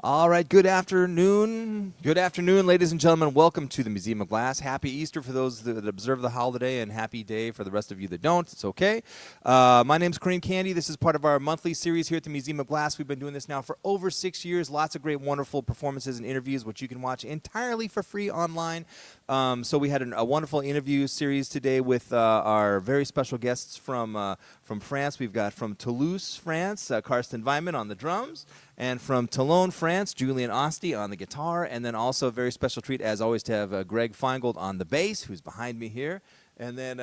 All right, good afternoon. Good afternoon, ladies and gentlemen. Welcome to the Museum of Glass. Happy Easter for those that observe the holiday, and happy day for the rest of you that don't. It's okay. My name's Kareem Kandi. This is part of our monthly series here at the Museum of Glass. We've been doing this now for over 6 years. Lots of great, wonderful performances and interviews, which you can watch entirely for free online. So we had a wonderful interview series today with our very special guests from France. We've got from Toulouse, France, Carsten Weimann on the drums. And from Toulon, France, Julien Osti on the guitar. And then also a very special treat, as always, to have Greg Feingold on the bass, who's behind me here. And then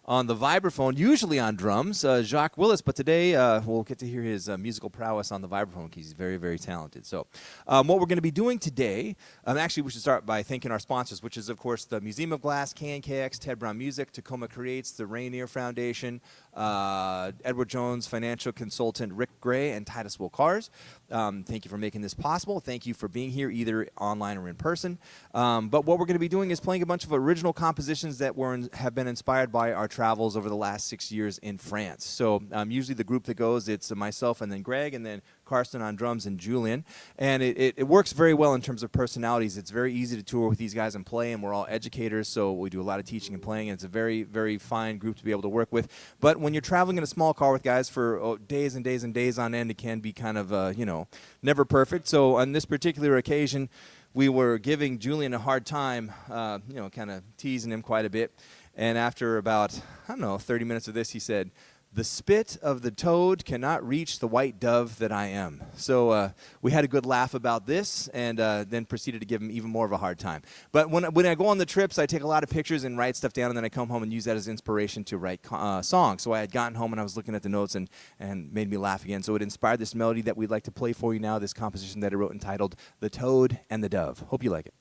on the vibraphone, usually on drums, Jacques Willis. But today we'll get to hear his musical prowess on the vibraphone because he's very, very talented. So what we're going to be doing today, actually we should start by thanking our sponsors, which is, of course, the Museum of Glass, KNKX, Ted Brown Music, Tacoma Creates, the Rainier Foundation, Edward Jones, financial consultant Rick Gray, and Titus Will Cars. Thank you for making this possible. Thank you for being here either online or in person. But what we're going to be doing is playing a bunch of original compositions that have been inspired by our travels over the last 6 years in France. So usually the group that goes, it's myself and then Greg and then Carsten on drums and Julien. And it works very well in terms of personalities. It's very easy to tour with these guys and play, and we're all educators, so we do a lot of teaching and playing, and it's a very, very fine group to be able to work with. But when you're traveling in a small car with guys for days and days and days on end, it can be kind of, never perfect. So on this particular occasion, we were giving Julien a hard time, kind of teasing him quite a bit. And after about, 30 minutes of this, he said, "The spit of the toad cannot reach the white dove that I am." So we had a good laugh about this, and then proceeded to give him even more of a hard time. But when I go on the trips, I take a lot of pictures and write stuff down, and then I come home and use that as inspiration to write songs. So I had gotten home and I was looking at the notes and made me laugh again. So it inspired this melody that we'd like to play for you now, this composition that I wrote entitled "The Toad and the Dove." Hope you like it.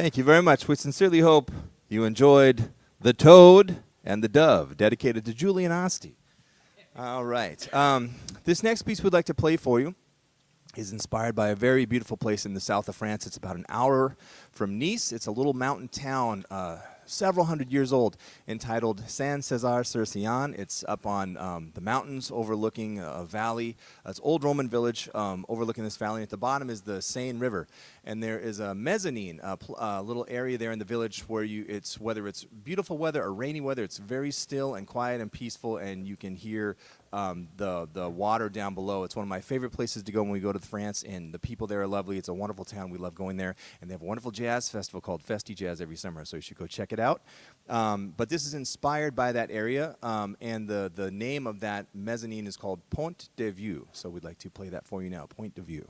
Thank you very much. We sincerely hope you enjoyed The Toad and the Dove, dedicated to Julien Osti. All right. This next piece we'd like to play for you is inspired by a very beautiful place in the south of France. It's about an hour from Nice. It's a little mountain town, several hundred years old, entitled Saint-Césaire-sur-Sian. It's up on the mountains overlooking a valley. It's old Roman village overlooking this valley. At the bottom is the Seine River. And there is a mezzanine, a little area there in the village where whether it's beautiful weather or rainy weather, it's very still and quiet and peaceful, and you can hear the water down below. It's one of my favorite places to go when we go to France, and the people there are lovely. It's a wonderful town. We love going there, and they have a wonderful jazz festival called Festi Jazz every summer, so you should go check it out. But this is inspired by that area, and the name of that mezzanine is called Point de Vue, so we'd like to play that for you now, Point de Vue.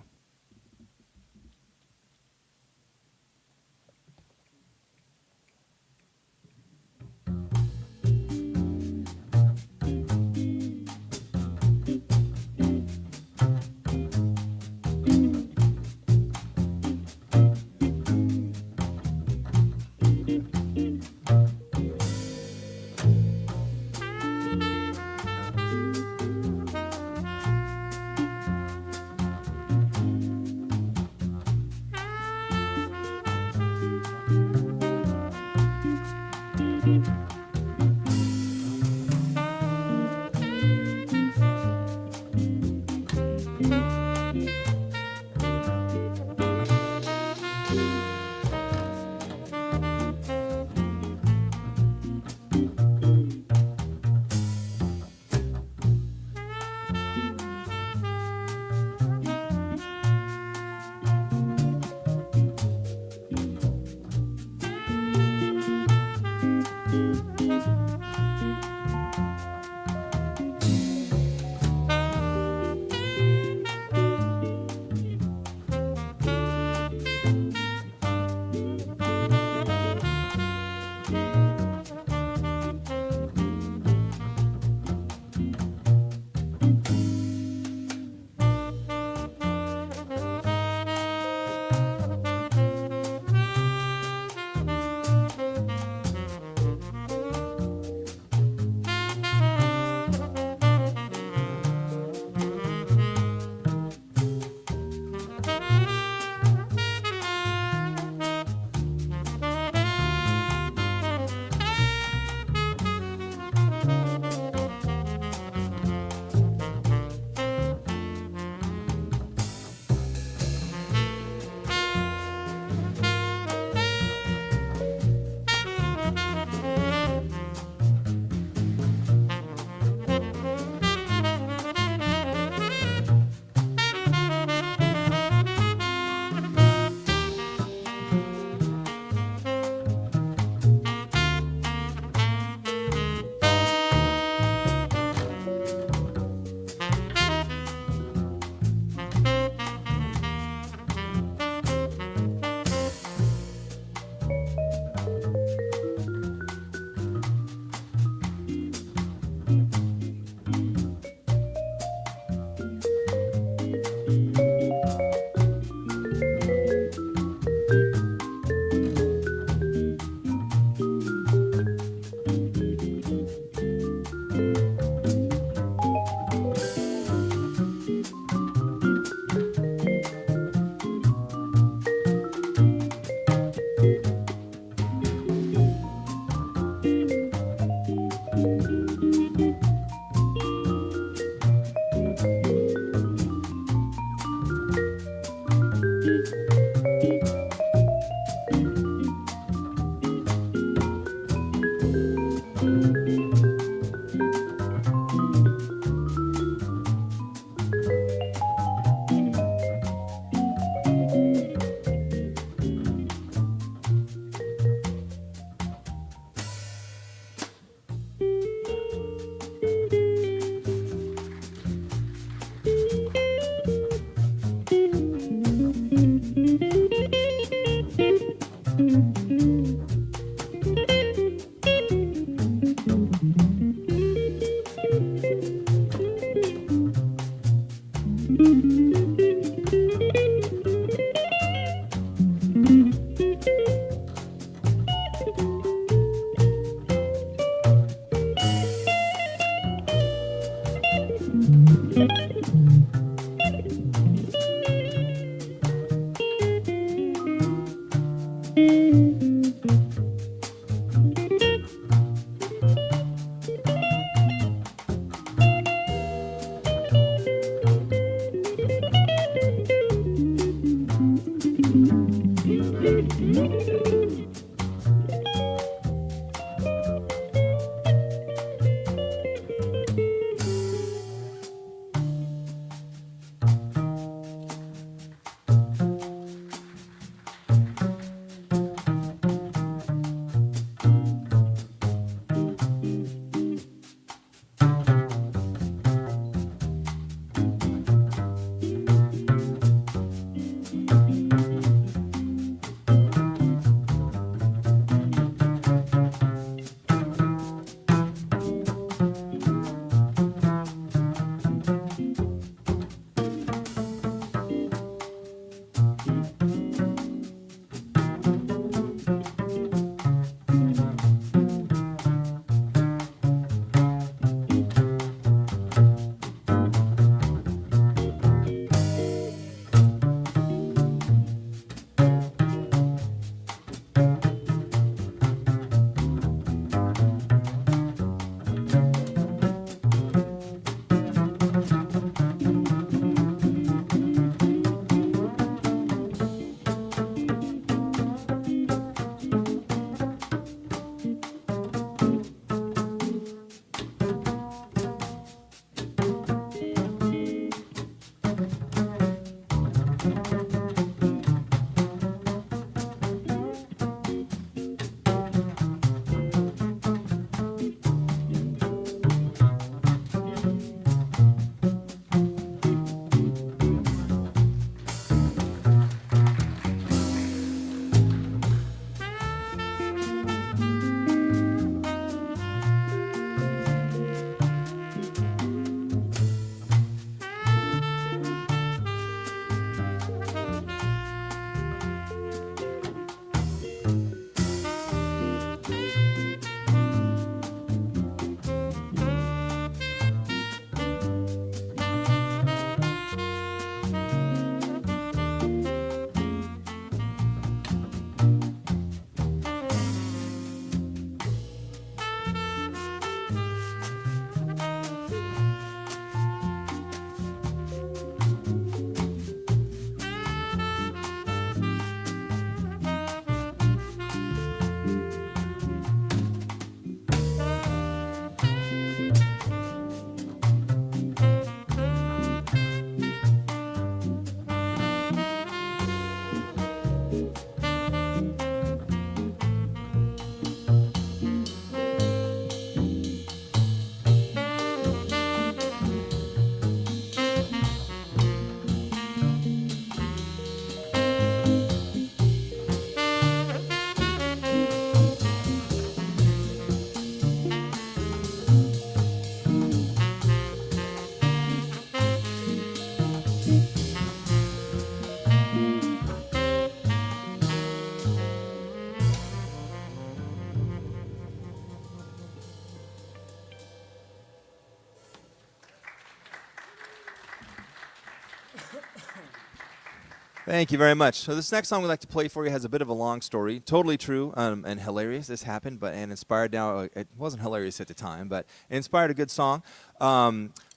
Thank you very much. So this next song we'd like to play for you has a bit of a long story. Totally true and hilarious. This happened, and inspired now. It wasn't hilarious at the time, but it inspired a good song.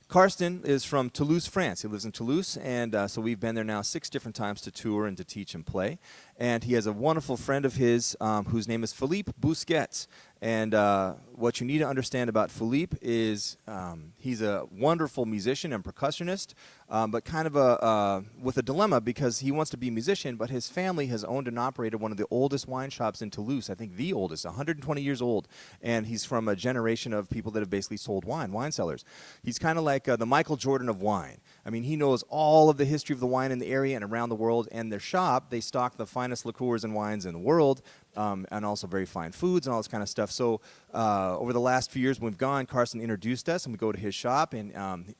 Carsten is from Toulouse, France. He lives in Toulouse, and so we've been there now 6 different times to tour and to teach and play. And he has a wonderful friend of his whose name is Philippe Busquets. And what you need to understand about Philippe is he's a wonderful musician and percussionist, but kind of with a dilemma because he wants to be a musician, but his family has owned and operated one of the oldest wine shops in Toulouse, I think the oldest, 120 years old. And he's from a generation of people that have basically sold wine cellars. He's kind of like the Michael Jordan of wine. I mean, he knows all of the history of the wine in the area and around the world. And their shop, they stock the finest liqueurs and wines in the world. And also very fine foods and all this kind of stuff. So over the last few years when we've gone, Carsten introduced us, and we go to his shop, and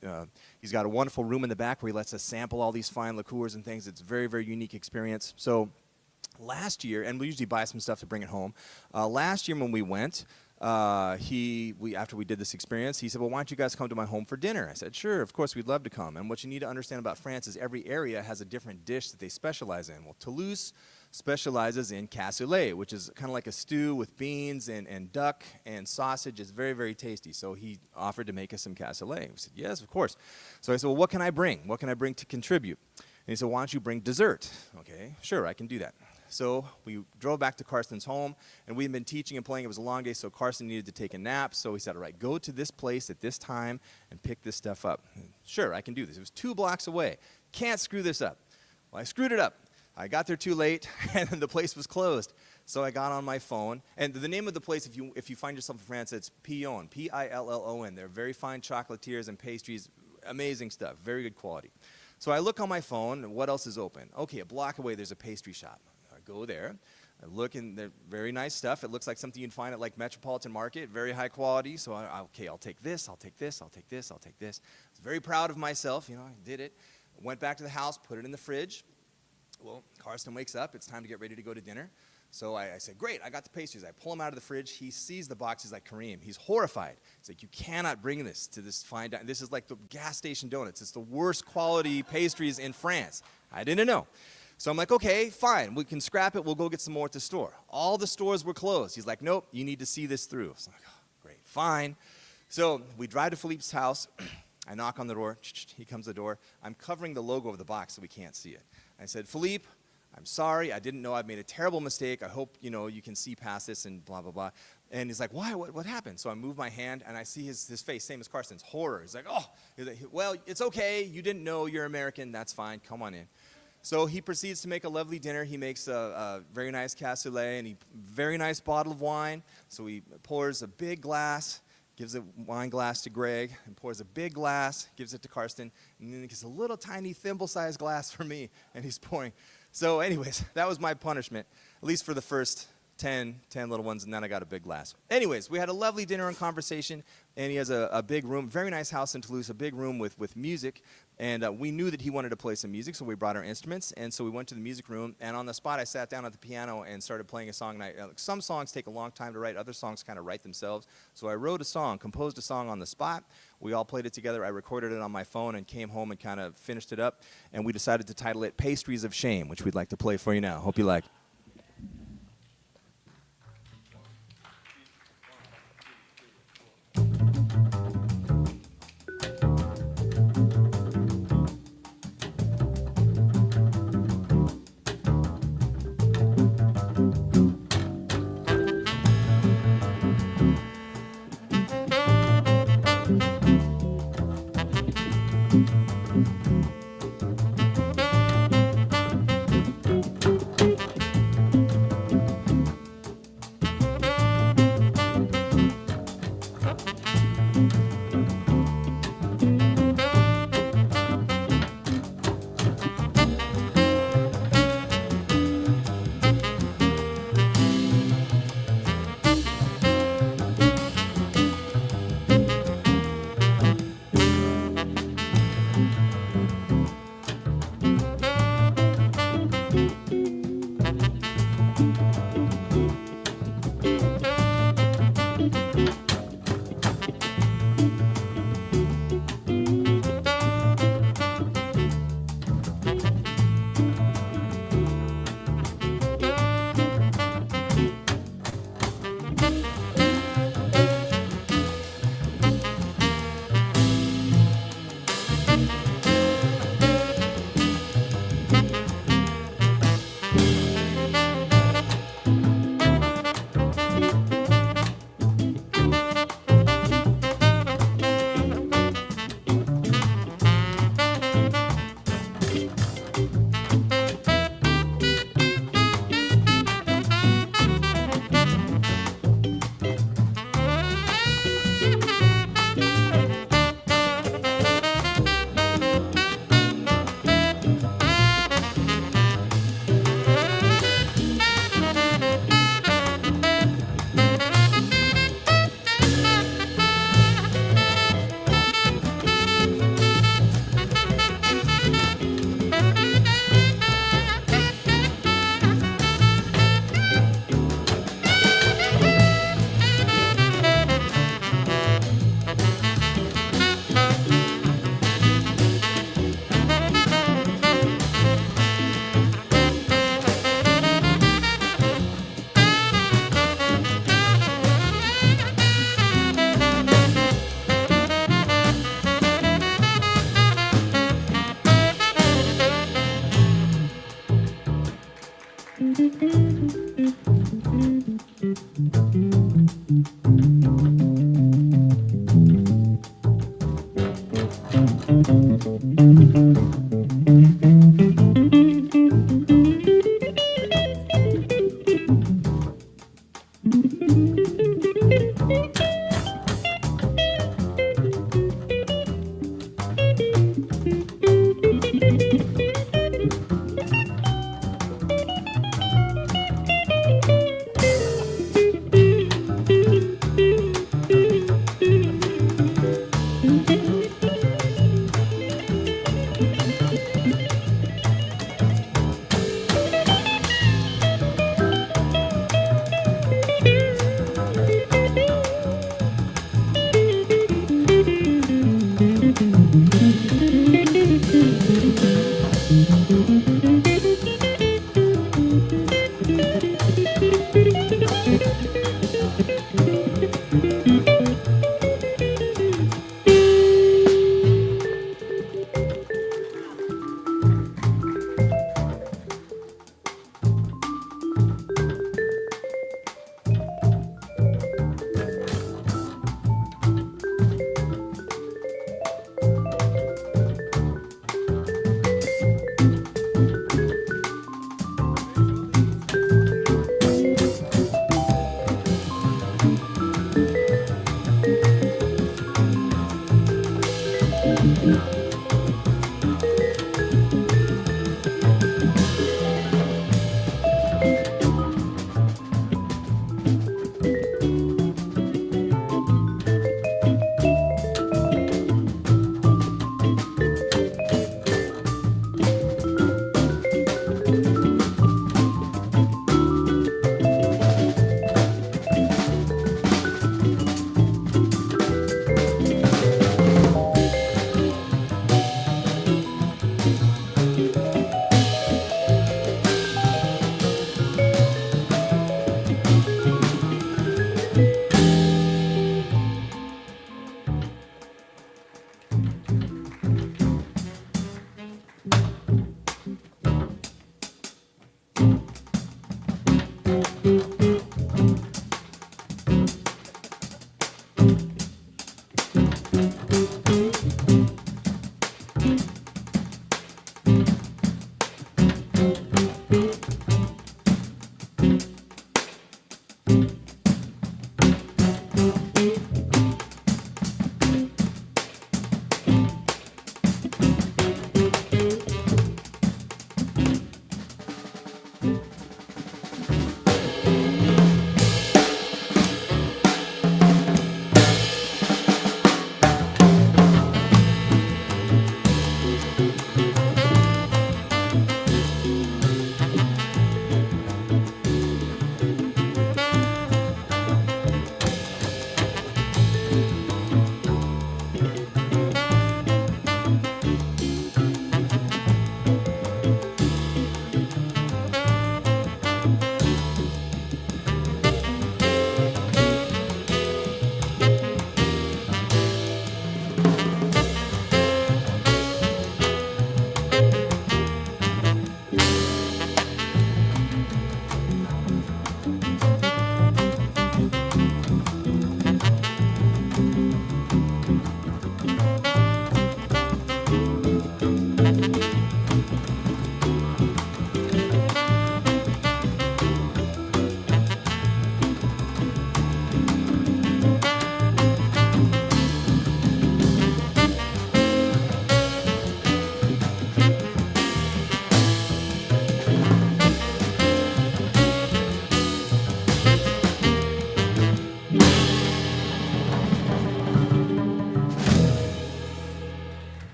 he's got a wonderful room in the back where he lets us sample all these fine liqueurs and things. It's a very, very unique experience. So last year, and we usually buy some stuff to bring it home, last year when we went, After we did this experience, he said, well, why don't you guys come to my home for dinner? I said, sure, of course, we'd love to come. And what you need to understand about France is every area has a different dish that they specialize in. Well, Toulouse specializes in cassoulet, which is kind of like a stew with beans and duck and sausage. It's very, very tasty. So he offered to make us some cassoulet. We said, yes, of course. So I said, well, what can I bring? What can I bring to contribute? And he said, why don't you bring dessert? Okay, sure, I can do that. So we drove back to Karsten's home, and we had been teaching and playing. It was a long day, so Karsten needed to take a nap. So he said, all right, go to this place at this time and pick this stuff up. Sure, I can do this. It was 2 blocks away. Can't screw this up. Well, I screwed it up. I got there too late, and the place was closed. So I got on my phone, and the name of the place, if you find yourself in France, it's Pillon, P-I-L-L-O-N. They're very fine chocolatiers and pastries, amazing stuff, very good quality. So I look on my phone, and what else is open? Okay, a block away, there's a pastry shop. I go there, I look, and they're very nice stuff. It looks like something you'd find at like Metropolitan Market, very high quality. So okay, I'll take this, I'll take this, I'll take this, I'll take this. I was very proud of myself, I did it. Went back to the house, put it in the fridge. Well, Karsten wakes up, it's time to get ready to go to dinner. So I said, great, I got the pastries. I pull them out of the fridge. He sees the box. He's like, Kareem. He's horrified. He's like, you cannot bring this to this fine dining. This is like the gas station donuts. It's the worst quality pastries in France. I didn't know. So I'm like, okay, fine. We can scrap it. We'll go get some more at the store. All the stores were closed. He's like, nope, you need to see this through. So I'm like, oh, great, fine. So we drive to Philippe's house. I knock on the door. He comes to the door. I'm covering the logo of the box so we can't see it. I said, Philippe, I'm sorry. I didn't know. I've made a terrible mistake. I hope, you can see past this and blah, blah, blah. And he's like, why? What happened? So I move my hand, and I see his face, same as Karsten's, horror. He's like, oh. He's like, well, it's okay. You didn't know. You're American. That's fine. Come on in. So he proceeds to make a lovely dinner. He makes a very nice cassoulet and a very nice bottle of wine. So he pours a big glass, gives a wine glass to Greg, and pours a big glass, gives it to Karsten, and then he gets a little tiny thimble-sized glass for me, and he's pouring. So anyways, that was my punishment, at least for the first 10 little ones, and then I got a big glass. Anyways, we had a lovely dinner and conversation, and he has a big room, very nice house in Toulouse, a big room with music, and we knew that he wanted to play some music, so we brought our instruments, and so we went to the music room, and on the spot I sat down at the piano and started playing a song. And some songs take a long time to write, other songs kind of write themselves, so I wrote a song, composed a song on the spot. We all played it together. I recorded it on my phone and came home and kind of finished it up, and we decided to title it Pastries of Shame, which we'd like to play for you now. Hope you like.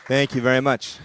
Thank you very much.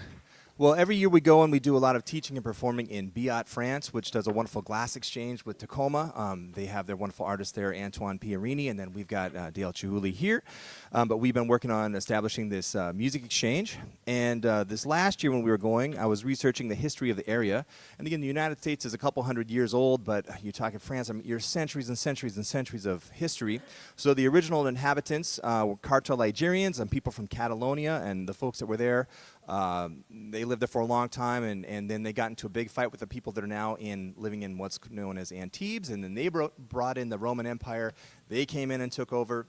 Well, every year we go and we do a lot of teaching and performing in Biot, France, which does a wonderful glass exchange with Tacoma. They have their wonderful artist there, Antoine Pierini, and then we've got Dale Chihuly here. But we've been working on establishing this music exchange. And this last year when we were going, I was researching the history of the area. And again, the United States is a couple hundred years old, but you're talking France, I mean, you're centuries and centuries and centuries of history. So the original inhabitants were Cartel Algerians and people from Catalonia, and the folks that were there They lived there for a long time, and then they got into a big fight with the people that are now living in what's known as Antibes, and then they brought in the Roman Empire. They came in and took over.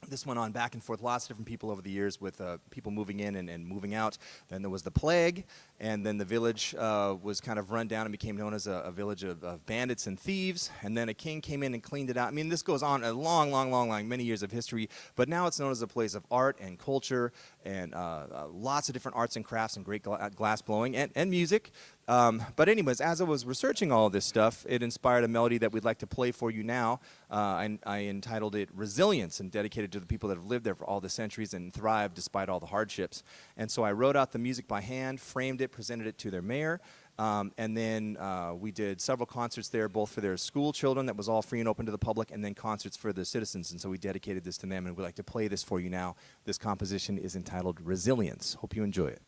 This went on back and forth, lots of different people over the years with people moving in and moving out. Then there was the plague, and then the village was kind of run down and became known as a village of bandits and thieves. And then a king came in and cleaned it out. I mean, this goes on a long, many years of history, but now it's known as a place of art and culture and lots of different arts and crafts and great glass blowing and music. But anyways, as I was researching all of this stuff, it inspired a melody that we'd like to play for you now. I entitled it Resilience and dedicated to the people that have lived there for all the centuries and thrived despite all the hardships. And so I wrote out the music by hand, framed it, presented it to their mayor, and then we did several concerts there, both for their school children, that was all free and open to the public, and then concerts for the citizens. And so we dedicated this to them, and we'd like to play this for you now. This composition is entitled Resilience. Hope you enjoy it.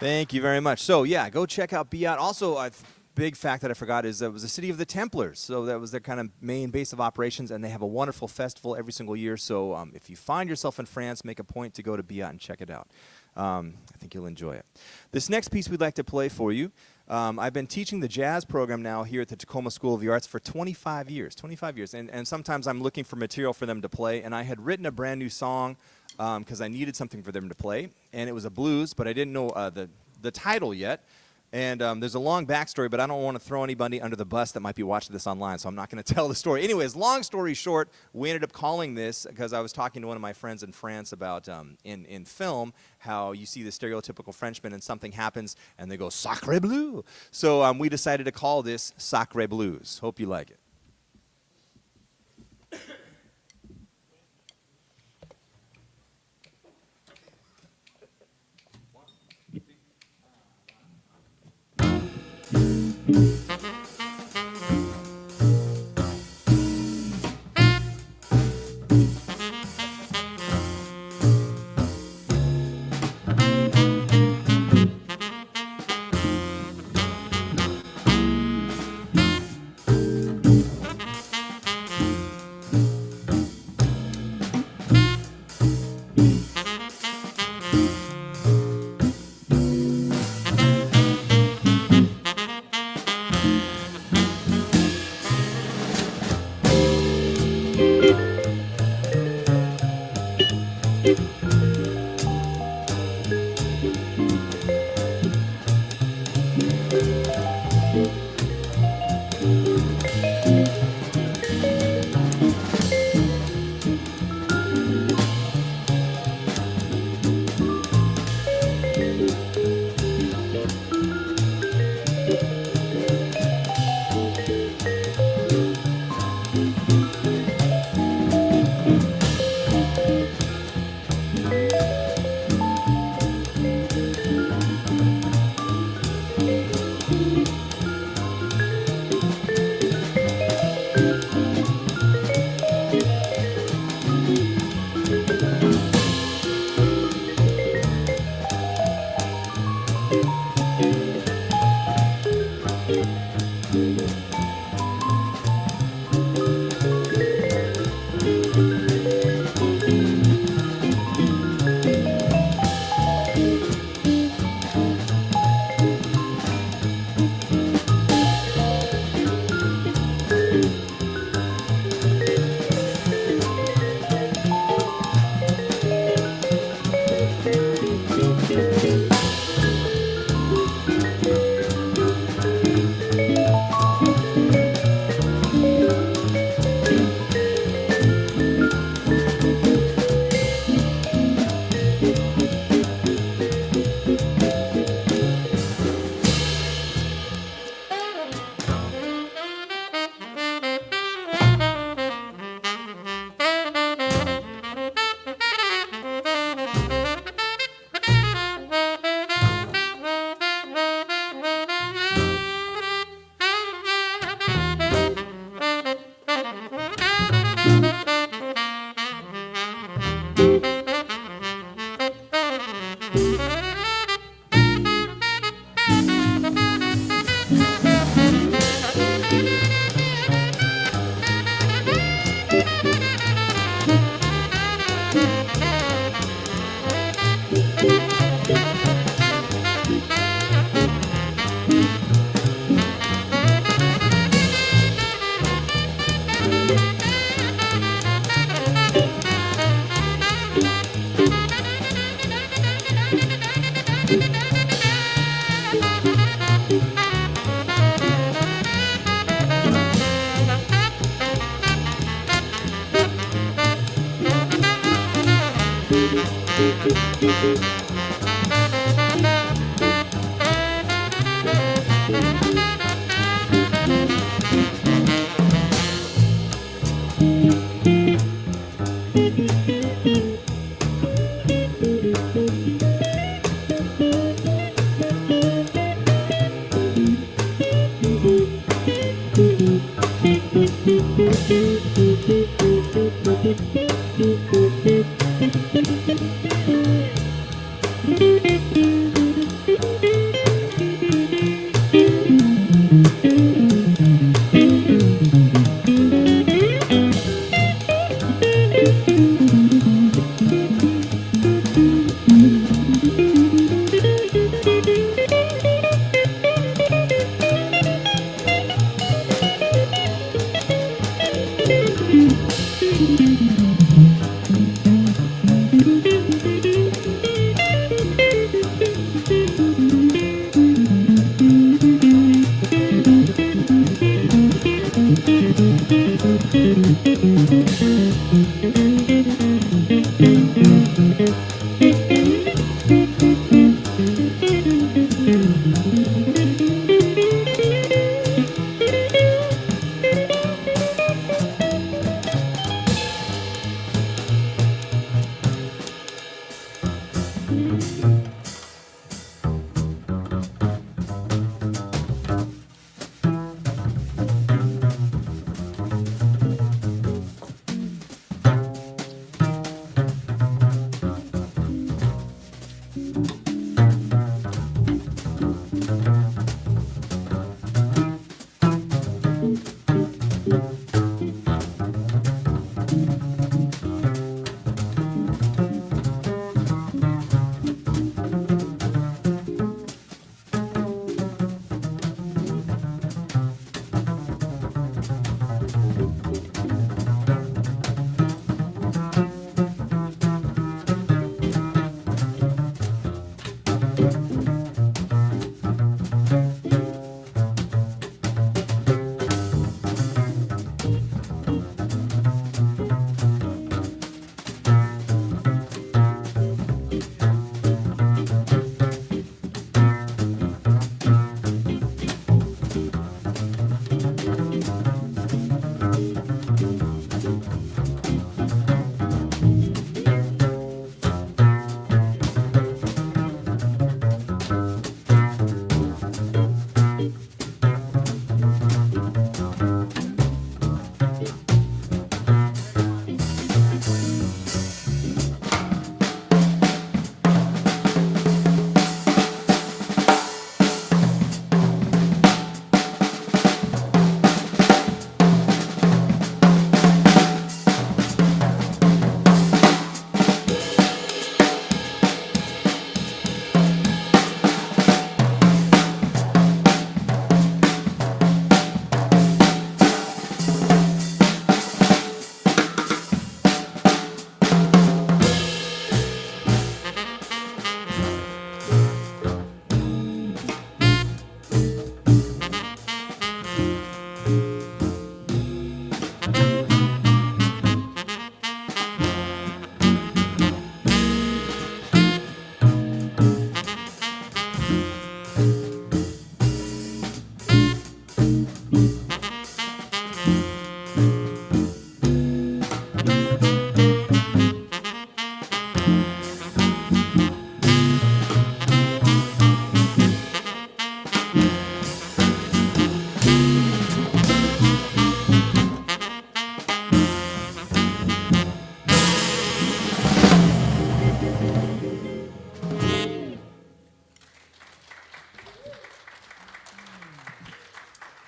Thank you very much. So, yeah, go check out Be Out. Also, a big fact that I forgot is that it was the city of the Templars. So that was their kind of main base of operations, and they have a wonderful festival every single year. So if you find yourself in France, make a point to go to Be Out and check it out. I think you'll enjoy it. This next piece we'd like to play for you. I've been teaching the jazz program now here at the Tacoma School of the Arts for 25 years. 25 years. And sometimes I'm looking for material for them to play, and I had written a brand new song because I needed something for them to play, and it was a blues, but I didn't know the title yet. And there's a long backstory, but I don't want to throw anybody under the bus that might be watching this online, so I'm not going to tell the story. Anyways, long story short, we ended up calling this, because I was talking to one of my friends in France about, in film, how you see the stereotypical Frenchman and something happens, and they go, Sacré Bleu. So we decided to call this Sacré Blues. Hope you like it.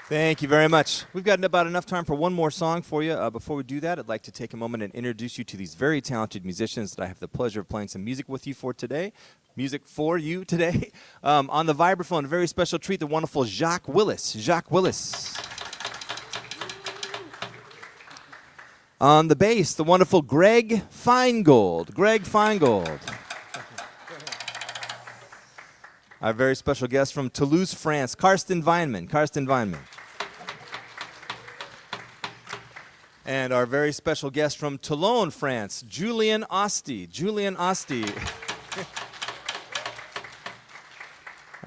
Thank you very much. We've got about enough time for one more song for you. Before we do that, I'd like to take a moment and introduce you to these very talented musicians that I have the pleasure of playing some music with you for today. Music for you today. On the vibraphone, a very special treat, the wonderful Jacques Willis. Jacques Willis. On the bass, the wonderful Greg Feingold. Greg Feingold. Our very special guest from Toulouse, France, Carsten Weinman. Carsten Weinman. And our very special guest from Toulon, France, Julien Osti. Julien Osti.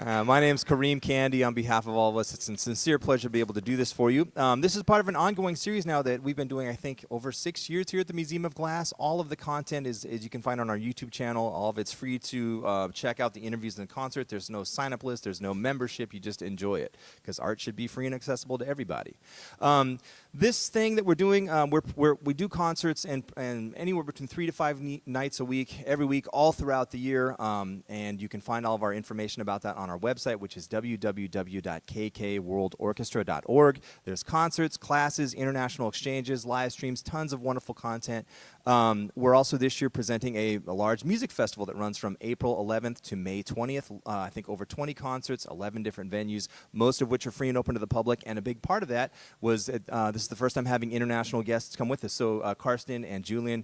My name's Kareem Kandi. On behalf of all of us, it's a sincere pleasure to be able to do this for you. This is part of an ongoing series now that we've been doing, I think, over 6 years here at the Museum of Glass. All of the content is you can find on our YouTube channel. All of it's free to check out the interviews and the concert. There's no sign-up list. There's no membership. You just enjoy it because art should be free and accessible to everybody. This thing that we're doing, we do concerts and anywhere between 3 to 5 nights a week, every week, all throughout the year. And you can find all of our information about that on our website, which is www.kkworldorchestra.org. There's concerts, classes, international exchanges, live streams, tons of wonderful content. We're also this year presenting a large music festival that runs from April 11th to May 20th. I think over 20 concerts, 11 different venues, most of which are free and open to the public. And a big part of that was this is the first time having international guests come with us. So Carsten and Julien,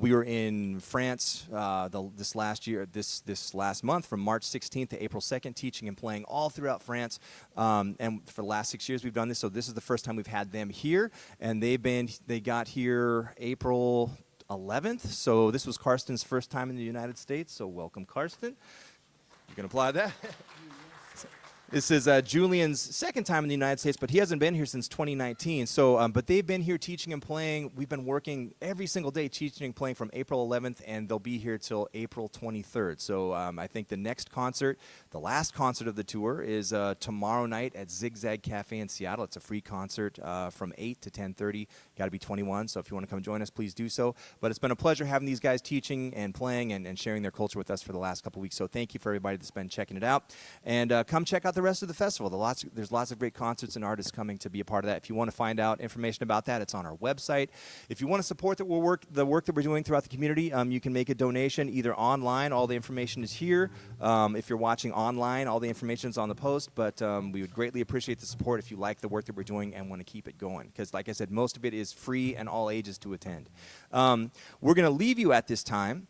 we were in France this last month from March 16th to April 2nd, teaching and playing all throughout France. And for the last 6 years we've done this. So this is the first time we've had them here, and they got here April 11th. So this was Karsten's first time in the United States. So welcome, Carsten. You can apply that. This is Julian's second time in the United States, but he hasn't been here since 2019. So, but they've been here teaching and playing. We've been working every single day teaching and playing from April 11th, and they'll be here till April 23rd. So I think the next concert, the last concert of the tour, is tomorrow night at Zigzag Cafe in Seattle. It's a free concert from 8 to 10:30. Got to be 21, so if you want to come join us, please do so. But it's been a pleasure having these guys teaching and playing and sharing their culture with us for the last couple weeks. So thank you for everybody that's been checking it out. And come check out the rest of the festival. There's lots of great concerts and artists coming to be a part of that. If you want to find out information about that, it's on our website. If you want to support the work that we're doing throughout the community, you can make a donation either online. All the information is here. If you're watching online, all the information is on the post. But we would greatly appreciate the support if you like the work that we're doing and want to keep it going. Because like I said, most of it is free and all ages to attend. We're going to leave you at this time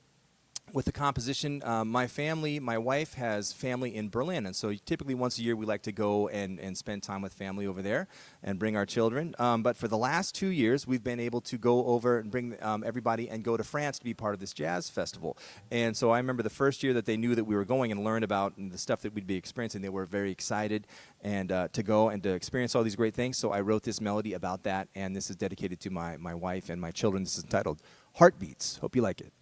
with the composition. My wife has family in Berlin, and so typically once a year we like to go and spend time with family over there and bring our children. But for the last 2 years, we've been able to go over and bring everybody and go to France to be part of this jazz festival. And so I remember the first year that they knew that we were going and learned about the stuff that we'd be experiencing, they were very excited and to go and to experience all these great things. So I wrote this melody about that, and this is dedicated to my wife and my children. This is entitled Heartbeats. Hope you like it.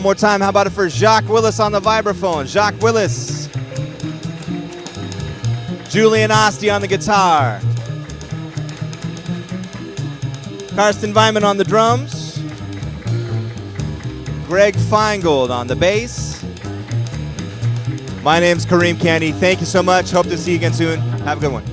One more time, how about it for Jacques Willis on the vibraphone? Jacques Willis. Julian Osti on the guitar. Carsten Wyman on the drums. Greg Feingold on the bass. My name's Kareem Kandi. Thank you so much. Hope to see you again soon. Have a good one.